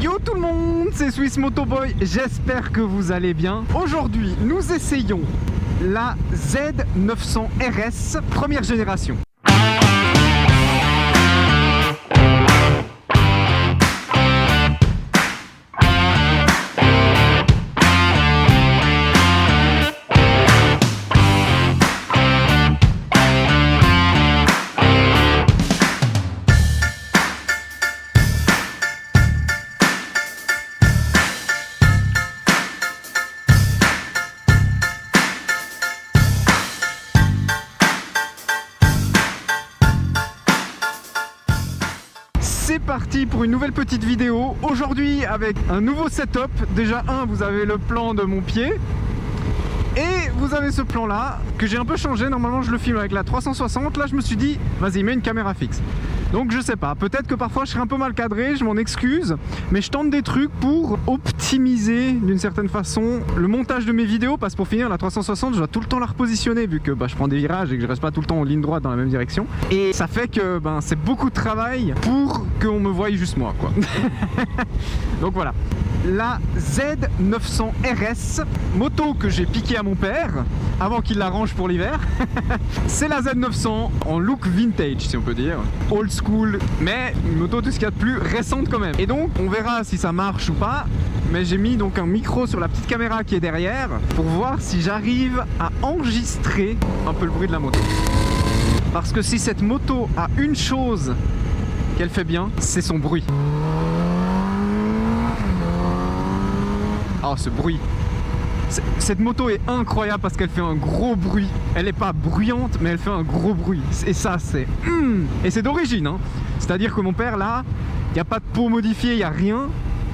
Yo tout le monde, c'est Swiss Motoboy, j'espère que vous allez bien. Aujourd'hui, nous essayons la Z900 RS première génération. C'est parti pour une nouvelle petite vidéo. Aujourd'hui avec un nouveau setup. Déjà vous avez le plan de mon pied. Et vous avez ce plan là que j'ai un peu changé. Normalement je le filme avec la 360. Là je me suis dit vas-y mets une caméra fixe. Donc je sais pas, peut-être que parfois je serai un peu mal cadré, je m'en excuse. Mais je tente des trucs pour optimiser d'une certaine façon le montage de mes vidéos. Parce que pour finir la 360 je dois tout le temps la repositionner. Vu que je prends des virages et que je reste pas tout le temps en ligne droite dans la même direction. Et ça fait que c'est beaucoup de travail pour qu'on me voie juste moi quoi. Donc voilà. La Z900 RS, moto que j'ai piqué à mon père avant qu'il la range pour l'hiver. C'est la Z900 en look vintage si on peut dire, old school, mais une moto tout ce qu'il y a de plus récente quand même. Et donc on verra si ça marche ou pas, mais j'ai mis donc un micro sur la petite caméra qui est derrière pour voir si j'arrive à enregistrer un peu le bruit de la moto. Parce que si cette moto a une chose qu'elle fait bien, c'est son bruit. Oh ce bruit. Cette moto est incroyable parce qu'elle fait un gros bruit. Elle n'est pas bruyante mais elle fait un gros bruit. Et ça c'est... Et c'est d'origine hein. C'est-à-dire que mon père là, il n'y a pas de peau modifiée, il n'y a rien.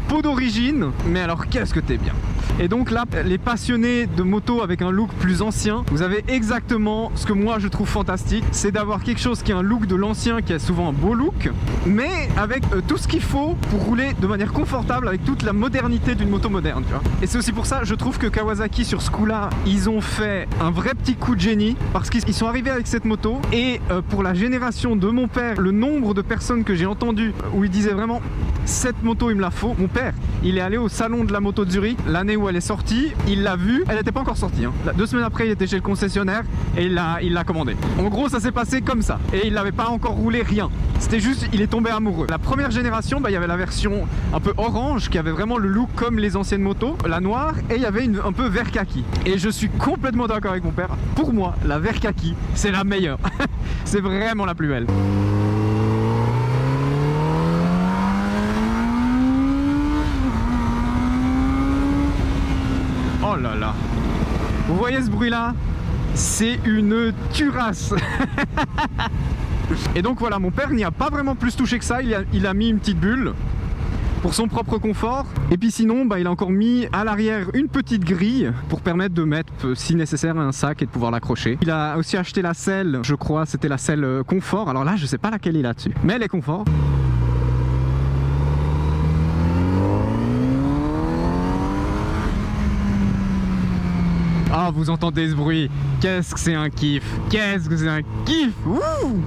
Peau d'origine, mais alors qu'est-ce que t'es bien. Et donc là, les passionnés de moto avec un look plus ancien, vous avez exactement ce que moi je trouve fantastique, c'est d'avoir quelque chose qui a un look de l'ancien, qui a souvent un beau look, mais avec tout ce qu'il faut pour rouler de manière confortable avec toute la modernité d'une moto moderne, tu vois. Et c'est aussi pour ça, je trouve que Kawasaki sur ce coup-là, ils ont fait un vrai petit coup de génie, parce qu'ils sont arrivés avec cette moto, et pour la génération de mon père, le nombre de personnes que j'ai entendues où ils disaient vraiment cette moto il me la faut. Mon père, il est allé au salon de la moto de Zurich l'année où elle est sortie, il l'a vue, elle n'était pas encore sortie hein. 2 semaines après il était chez le concessionnaire et il l'a commandé. En gros ça s'est passé comme ça et il n'avait pas encore roulé rien, c'était juste il est tombé amoureux. La première génération, il y avait la version un peu orange qui avait vraiment le look comme les anciennes motos, la noire, et il y avait un peu vert kaki. Et je suis complètement d'accord avec mon père, pour moi la vert kaki c'est la meilleure. C'est vraiment la plus belle. Oh là là. Vous voyez ce bruit là? C'est une turasse. Et donc voilà, mon père n'y a pas vraiment plus touché que ça. Il a mis une petite bulle pour son propre confort. Et puis sinon, il a encore mis à l'arrière une petite grille pour permettre de mettre, si nécessaire, un sac et de pouvoir l'accrocher. Il a aussi acheté la selle, je crois, c'était la selle confort. Alors là, je sais pas laquelle il a dessus, mais elle est confort. Ah, vous entendez ce bruit? Qu'est-ce que c'est un kiff! Qu'est-ce que c'est un kiff! Ouh.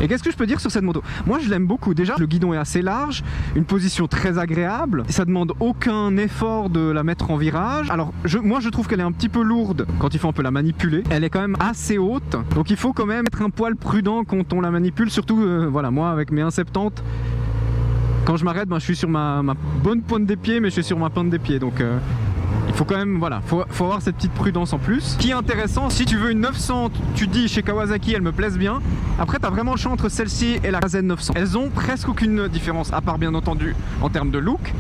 Et qu'est-ce que je peux dire sur cette moto? Moi je l'aime beaucoup. Déjà le guidon est assez large, une position très agréable, ça demande aucun effort de la mettre en virage. Alors moi je trouve qu'elle est un petit peu lourde quand il faut un peu la manipuler. Elle est quand même assez haute, donc il faut quand même être un poil prudent quand on la manipule. Surtout voilà, moi avec mes 1,70, quand je m'arrête, je suis sur ma bonne pointe des pieds, mais je suis sur ma pointe des pieds, donc il faut quand même, voilà, faut avoir cette petite prudence en plus. Ce qui est intéressant, si tu veux une 900, tu te dis chez Kawasaki, elle me plaise bien. Après, tu as vraiment le choix entre celle-ci et la Z900. Elles ont presque aucune différence, à part bien entendu en termes de look.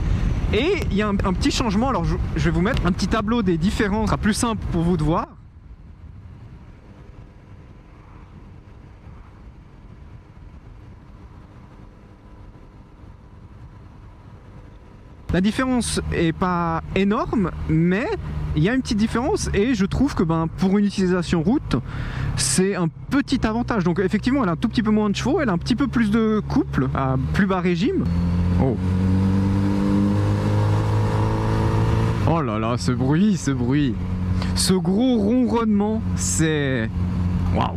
Et il y a un petit changement, alors je vais vous mettre un petit tableau des différences, ce sera plus simple pour vous de voir. La différence est pas énorme, mais il y a une petite différence et je trouve que pour une utilisation route, c'est un petit avantage. Donc effectivement, elle a un tout petit peu moins de chevaux, elle a un petit peu plus de couple, à plus bas régime. Oh. Oh là là, ce bruit, ce gros ronronnement, c'est... Waouh!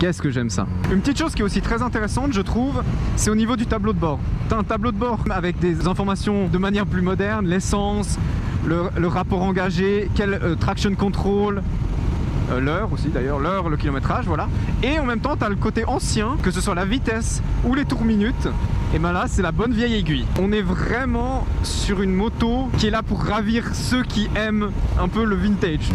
Qu'est-ce que j'aime ça. Une petite chose qui est aussi très intéressante, je trouve, c'est au niveau du tableau de bord. t'as un tableau de bord avec des informations de manière plus moderne, l'essence, le rapport engagé, quel traction control, l'heure aussi d'ailleurs, l'heure, le kilométrage, voilà. Et en même temps, tu as le côté ancien, que ce soit la vitesse ou les tours minutes. Et ben là, c'est la bonne vieille aiguille. On est vraiment sur une moto qui est là pour ravir ceux qui aiment un peu le vintage.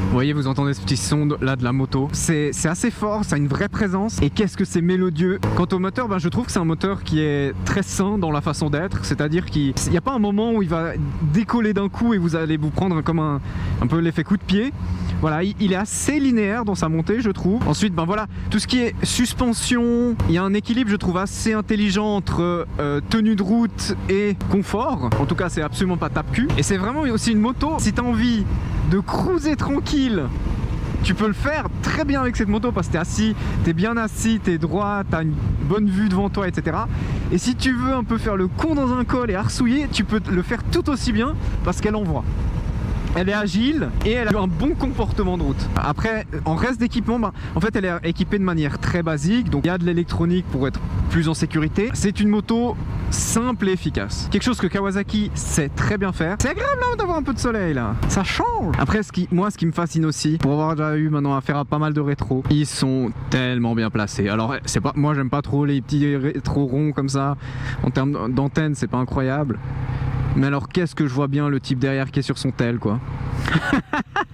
Vous voyez, vous entendez ce petit son là de la moto. C'est assez fort, ça a une vraie présence. Et qu'est-ce que c'est mélodieux. Quant au moteur, ben, je trouve que c'est un moteur qui est très sain dans la façon d'être. C'est-à-dire qu'il n'y a pas un moment où il va décoller d'un coup et vous allez vous prendre comme un peu l'effet coup de pied. Voilà, il est assez linéaire dans sa montée, je trouve. Ensuite, ben voilà, tout ce qui est suspension, il y a un équilibre, je trouve, assez intelligent entre tenue de route et confort. En tout cas, c'est absolument pas tape-cul. Et c'est vraiment aussi une moto, si tu as envie de cruiser tranquille, tu peux le faire très bien avec cette moto parce que t'es assis, t'es bien assis, t'es droit, t'as une bonne vue devant toi, etc. Et si tu veux un peu faire le con dans un col et arsouiller, tu peux le faire tout aussi bien parce qu'elle envoie. Elle est agile et elle a un bon comportement de route. Après, en reste d'équipement, ben, en fait, elle est équipée de manière très basique. Donc, il y a de l'électronique pour être plus en sécurité. C'est une moto simple et efficace. Quelque chose que Kawasaki sait très bien faire. C'est agréable hein, d'avoir un peu de soleil là. Ça change. Après, ce qui me fascine aussi, pour avoir déjà eu maintenant affaire à pas mal de rétros, ils sont tellement bien placés. Alors, c'est pas, moi, j'aime pas trop les petits rétros ronds comme ça. En termes d'antenne, c'est pas incroyable. Mais alors qu'est-ce que je vois bien le type derrière qui est sur son tel quoi.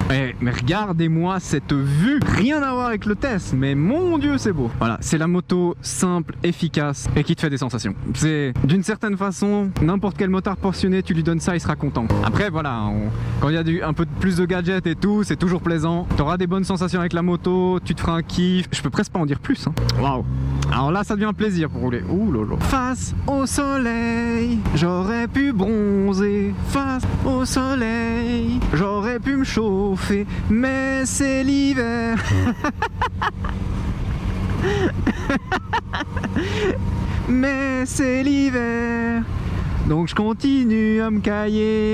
Mais regardez-moi cette vue. Rien à voir avec le test, mais mon dieu c'est beau. Voilà, c'est la moto simple, efficace et qui te fait des sensations. C'est d'une certaine façon, n'importe quel motard passionné, tu lui donnes ça, il sera content. Après voilà, quand il y a un peu plus de gadgets et tout, c'est toujours plaisant. Tu auras des bonnes sensations avec la moto, tu te feras un kiff. Je peux presque pas en dire plus. Waouh. Alors là, ça devient un plaisir pour rouler. Ouh lolo. Face au soleil, j'aurais pu bronzer. Face au soleil, j'aurais pu me chauffer, mais c'est l'hiver. Mais c'est l'hiver. Donc je continue à me cailler.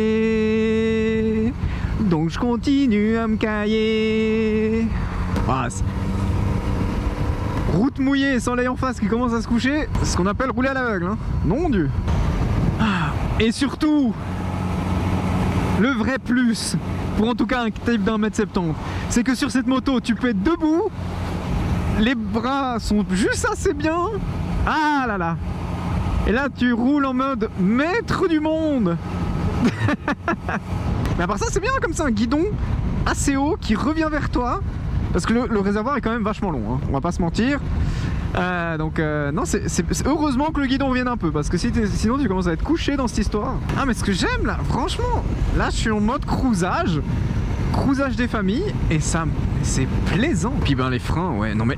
Donc je continue à me cailler. Ah, route mouillée, soleil en face qui commence à se coucher, c'est ce qu'on appelle rouler à l'aveugle, hein. Non Dieu. Et surtout, le vrai plus, pour en tout cas un type d'1m70, c'est que sur cette moto, tu peux être debout, les bras sont juste assez bien, ah là là, et là tu roules en mode maître du monde. Mais à part ça, c'est bien comme ça, un guidon assez haut qui revient vers toi. Parce que le réservoir est quand même vachement long, hein. On va pas se mentir. Non, c'est heureusement que le guidon revienne un peu, parce que sinon tu commences à être couché dans cette histoire. Ah mais ce que j'aime là, franchement, là je suis en mode cruisage des familles, et ça, c'est plaisant. Puis ben les freins, ouais, non mais...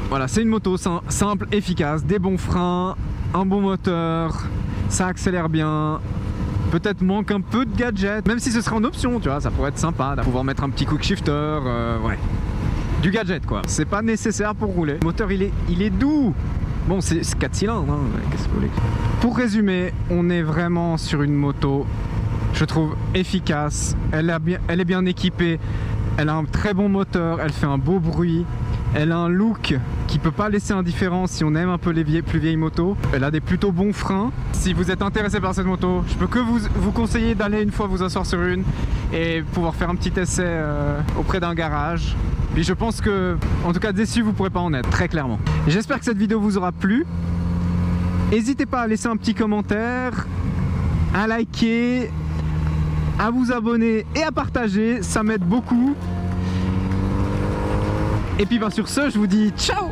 Voilà, c'est une moto simple, efficace, des bons freins, un bon moteur, ça accélère bien. Peut-être manque un peu de gadget, même si ce serait en option, tu vois, ça pourrait être sympa de pouvoir mettre un petit quick shifter, ouais. Du gadget quoi, c'est pas nécessaire pour rouler. Le moteur il est doux. Bon, c'est 4 cylindres, hein. Qu'est-ce que vous voulez. Pour résumer, on est vraiment sur une moto, je trouve, efficace. Elle est bien équipée, elle a un très bon moteur, elle fait un beau bruit. Elle a un look qui peut pas laisser indifférent si on aime un peu les plus vieilles motos. Elle a des plutôt bons freins. Si vous êtes intéressé par cette moto, je peux que vous conseiller d'aller une fois vous asseoir sur une et pouvoir faire un petit essai auprès d'un garage. Puis je pense que, en tout cas déçu, vous pourrez pas en être, très clairement. J'espère que cette vidéo vous aura plu. N'hésitez pas à laisser un petit commentaire, à liker, à vous abonner et à partager, ça m'aide beaucoup. Et puis ben sur ce, je vous dis ciao.